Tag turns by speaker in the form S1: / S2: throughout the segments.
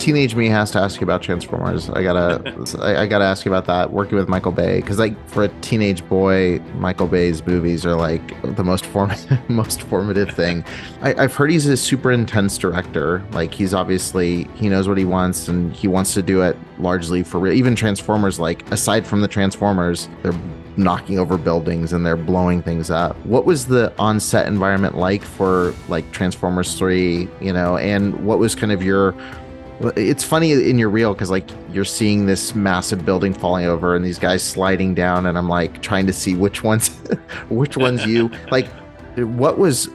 S1: teenage me has to ask you about Transformers. I gotta ask you about that. Working with Michael Bay, because like for a teenage boy, Michael Bay's movies are like the most most formative thing. I've heard he's a super intense director. Like he knows what he wants, and he wants to do it largely for real. Even Transformers, like aside from the Transformers, they're knocking over buildings and they're blowing things up. What was the on-set environment like for like Transformers 3, and what was kind of it's funny in your reel because like you're seeing this massive building falling over and these guys sliding down, and I'm like trying to see which ones you like. What was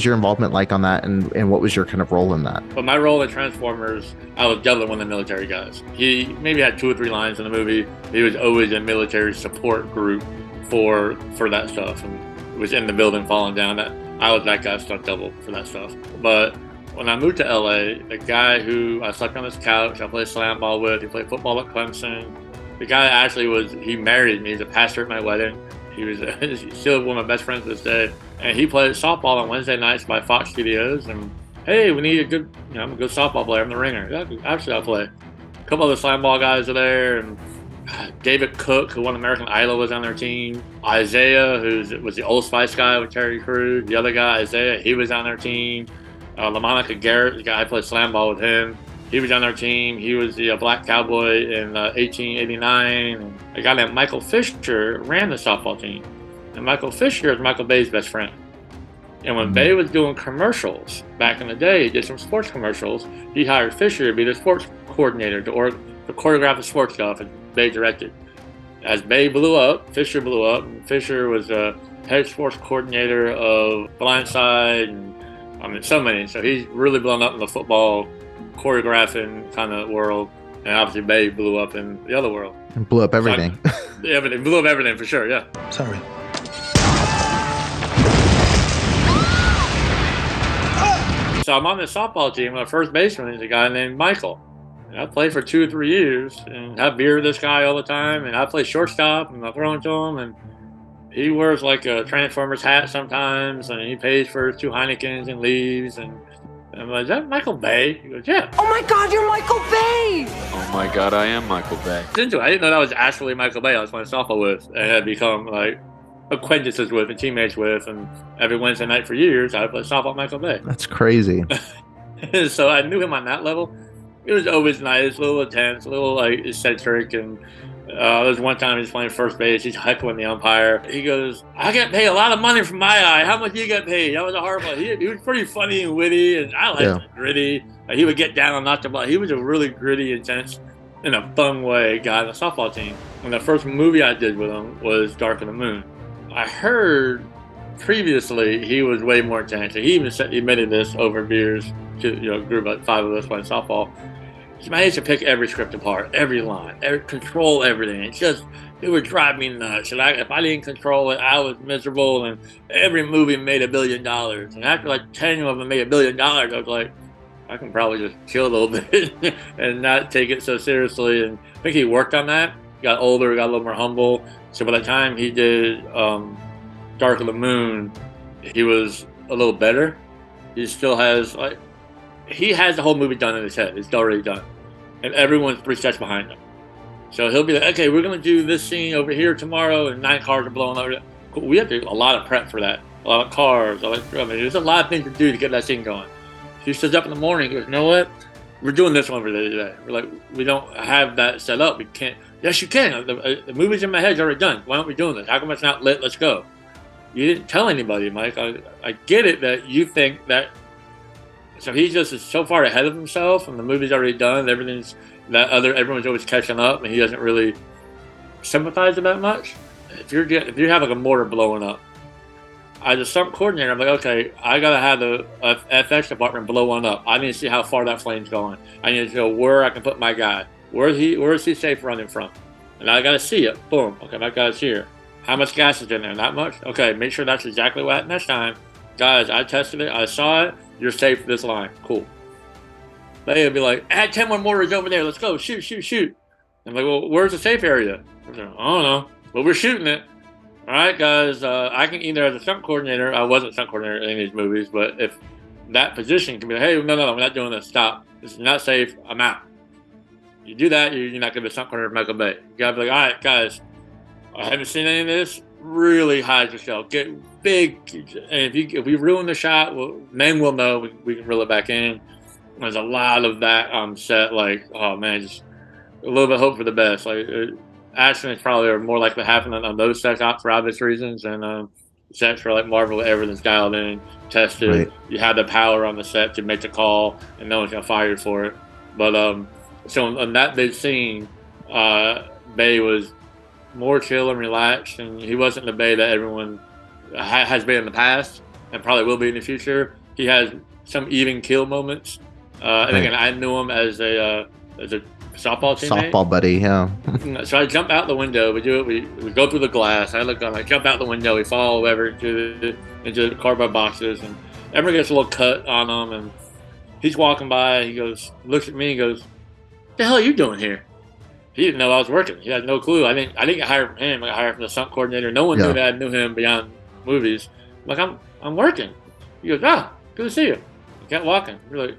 S1: your involvement like on that, and what was your kind of role in that?
S2: But my role in Transformers, I was definitely one of the military guys. He maybe had 2 or 3 lines in the movie. He was always a military support group for that stuff, and it was in the building falling down. That I was that guy, stunt double for that stuff. But when I moved to LA, the guy who I slept on his couch, I played slam ball with, he played football at Clemson. The guy he married me. He's a pastor at my wedding. He's still one of my best friends to this day. And he played softball on Wednesday nights by Fox Studios. And hey, we need I'm a good softball player. I'm the ringer. Actually, I'll play. A couple other slam ball guys are there. And David Cook, who won American Idol, was on their team. Isaiah, who was the Old Spice guy with Terry Crews. The other guy, Isaiah, he was on their team. LaMonica Garrett, the guy I played slam ball with him. He was on their team. He was the black cowboy in 1889. And a guy named Michael Fisher ran the softball team. And Michael Fisher is Michael Bay's best friend. And when Bay was doing commercials back in the day, he did some sports commercials. He hired Fisher to be the sports coordinator to choreograph the sports stuff, and Bay directed. As Bay blew up, Fisher blew up. And Fisher was a head sports coordinator of Blindside, and so many. So he's really blown up in the football choreographing kind of world. And obviously Bay blew up in the other world.
S1: And blew up everything.
S2: Everything. Blew up everything for sure, yeah.
S3: Sorry.
S2: So I'm on the softball team. My first baseman is a guy named Michael. And I played for 2 or 3 years and have beer with this guy all the time. And I play shortstop and I throw into him. And he wears like a Transformers hat sometimes. And he pays for 2 Heinekens and leaves. And I'm like, is that Michael Bay? He goes, yeah.
S4: Oh my God, you're Michael Bay!
S5: Oh my God, I am Michael Bay.
S2: I didn't know that was actually Michael Bay I was playing softball with and had become like acquaintances with and teammates with, and every Wednesday night for years I played softball with Michael Bay.
S1: That's crazy.
S2: So I knew him on that level. It was always nice, a little intense, a little like eccentric, and there was one time he's playing first base, he's heckling the umpire. He goes, I get paid a lot of money from my eye. How much do you get paid? That was a hard one. He was pretty funny and witty, and I liked him gritty. He would get down and knock the ball. He was a really gritty, intense, in a fun way guy on the softball team. And the first movie I did with him was Dark of the Moon. I heard previously he was way more intense. He even admitted this over beers to a group of 5 of us playing softball. He managed to pick every script apart, every line, control everything. It would drive me nuts. And if I didn't control it, I was miserable. And every movie made $1 billion. And after like 10 of them made $1 billion, I was like, I can probably just chill a little bit and not take it so seriously. And I think he worked on that. Got older, got a little more humble. So by the time he did Dark of the Moon, he was a little better. He still has he has the whole movie done in his head. It's already done, and everyone's 3 steps behind him. So he'll be like, "Okay, we're gonna do this scene over here tomorrow, and 9 cars are blowing over." We have to do a lot of prep for that. A lot of cars. There's a lot of things to do to get that scene going. He sits up in the morning. He goes, "You know what? We're doing this one over there today." We're like, "We don't have that set up. We can't." Yes, you can. The movie's in my head. It's already done. Why aren't we doing this? How come it's not lit? Let's go. You didn't tell anybody, Mike. I get it that you think that. So he just is so far ahead of himself, and the movie's already done. Everyone's always catching up, and he doesn't really sympathize with that much. If you have like a mortar blowing up, as a stunt coordinator, I'm like, okay, I gotta have the FX department blow one up. I need to see how far that flame's going. I need to know where I can put my guy. Where is he safe running from? And I gotta see it. Boom. Okay, my guy's here. How much gas is in there? Not much? Okay, make sure that's exactly what happened next time. Guys, I tested it. I saw it. You're safe for this line. Cool. They'd be like, add 10 more mortars over there. Let's go. Shoot, shoot, shoot. I'm like, well, where's the safe area? I don't know. Well, we're shooting it. All right, guys. I can either, as a stunt coordinator, I wasn't a stunt coordinator in any of these movies, but if that position can be like, hey, no, we're not doing this. Stop. It's not safe. I'm out. You do that, you're not going to be a stunt coordinator of Michael Bay. You got to be like, all right, guys, I haven't seen any of this. Really hide yourself. Get big. And if we ruin the shot, then we'll know we can reel it back in. There's a lot of that on set. Like, oh man, just a little bit of hope for the best. Like, accidents probably are more likely to happen on those sets out for obvious reasons. And sets for like Marvel, everything's dialed in, tested.
S1: Right.
S2: You have the power on the set to make the call, and no one's gonna fire you for it. But so on that big scene, Bay was more chill and relaxed, and he wasn't the Bay that everyone has been in the past and probably will be in the future. He has some even kill moments. And again, I knew him as a softball teammate.
S1: Softball buddy, yeah.
S2: So I jump out the window. We do it. We go through the glass. I look on. I jump out the window. We fall over into the cardboard boxes, and everyone gets a little cut on him. And he's walking by. He goes, looks at me, and goes, "What the hell are you doing here?" He didn't know I was working. He had no clue. I didn't get hired from him. I got hired from the stunt coordinator. No one knew that I knew him beyond movies. I'm like, I'm working. He goes, "Ah, good to see you." He kept walking. We're like,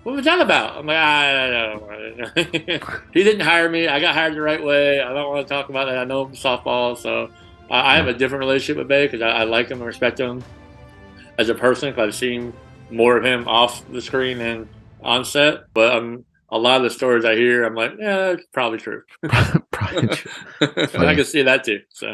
S2: what was that about? I'm like, I don't know. He didn't hire me. I got hired the right way. I don't want to talk about that. I know him from softball, so I have a different relationship with Bay because I like him and respect him as a person because I've seen more of him off the screen and on set. But a lot of the stories I hear, I'm like, yeah, it's probably true.
S1: Probably true.
S2: I can see that too. So